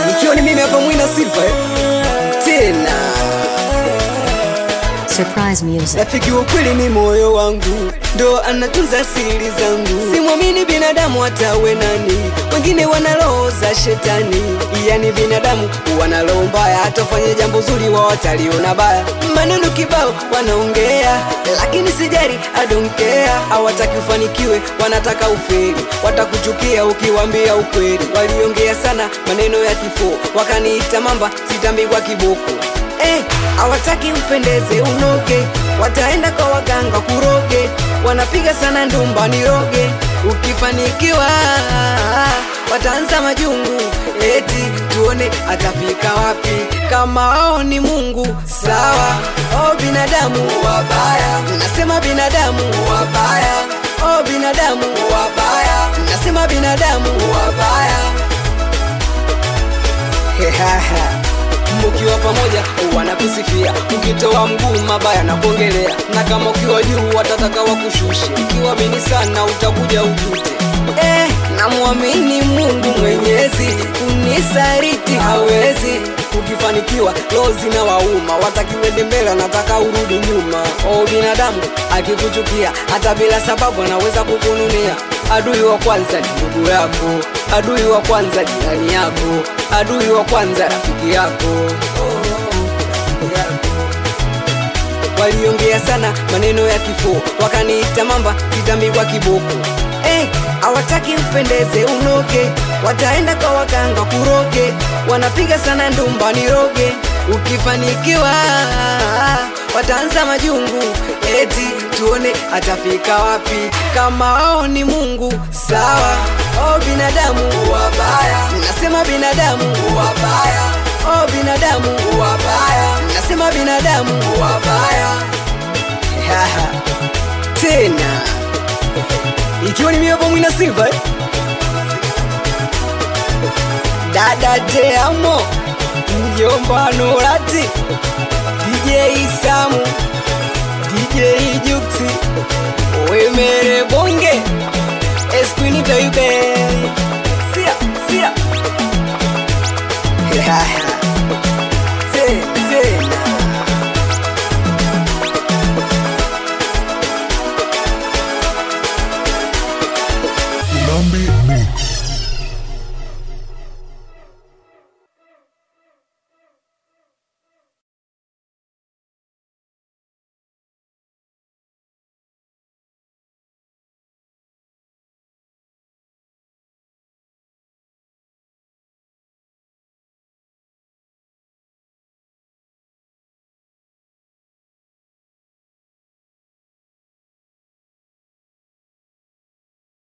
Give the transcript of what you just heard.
Nikiwa ni mimi hapa Mwina Silva tena Surprise music. rafiki wa kweli ni moyo wangu, ndo anatunza siri zangu. Simwamini binadamu hata we nani, wengine wana roho za shetani. Yani binadamu wana roho mbaya, hata fanye jambo zuri wao wataliona baya. Maneno kibao wanaongea, lakini sijari I don't care. Hawataki ufanikiwe, wanataka ufeli. Watakuchukia ukiwaambia ukweli. Waliongea sana maneno ya kifo, wakaniita mamba, sitambi kwa kiboko. Hawataki upendeze unoge, wataenda kwa waganga kuroge. Wanapiga sana ndumba niroge, ukifanikiwa wataanza majungu. Eti tuone atafika wapi, kama hao ni Mungu sawa. Binadamu wabaya, nasema binadamu wabaya. Binadamu wabaya, nasema binadamu wabaya. Mkiwa pamoja wanakusifia, ukitoa mguu mabaya na kuongelea. Na kama ukiwa juu watataka wakushushe, ukiwaamini sana utakuja ujute. Namuamini Mungu Mwenyezi, unisaliti hawezi. Ukifanikiwa lozi na wauma, wataki uende mbele, nataka urudi nyuma. Binadamu akikuchukia hata bila sababu anaweza kukununia. Adui wa kwanza ni ndugu yako, adui wa kwanza jirani yako, adui wa kwanza rafiki yako. Waliongea sana maneno ya kifo, wakaniita mamba, sitambi kwa kiboko. Hawataki upendeze unoge, wataenda kwa waganga kuroge. Wanapiga sana ndumba niroge, ukifanikiwa wataanza majungu. Eti tuone atafika wapi, kama hao ni Mungu sawa. Binadamu wabaya, nasema binadamu wabaya. Binadamu wabaya, nasema binadamu wabaya. Tena ikiwa ni mimi hapa Mwina Silva Dada te amo, mjomba Nurati, DJ Samu, DJ Juksi, Wemere Bonge, Esquini baby. Sia Tena Lambi Mix.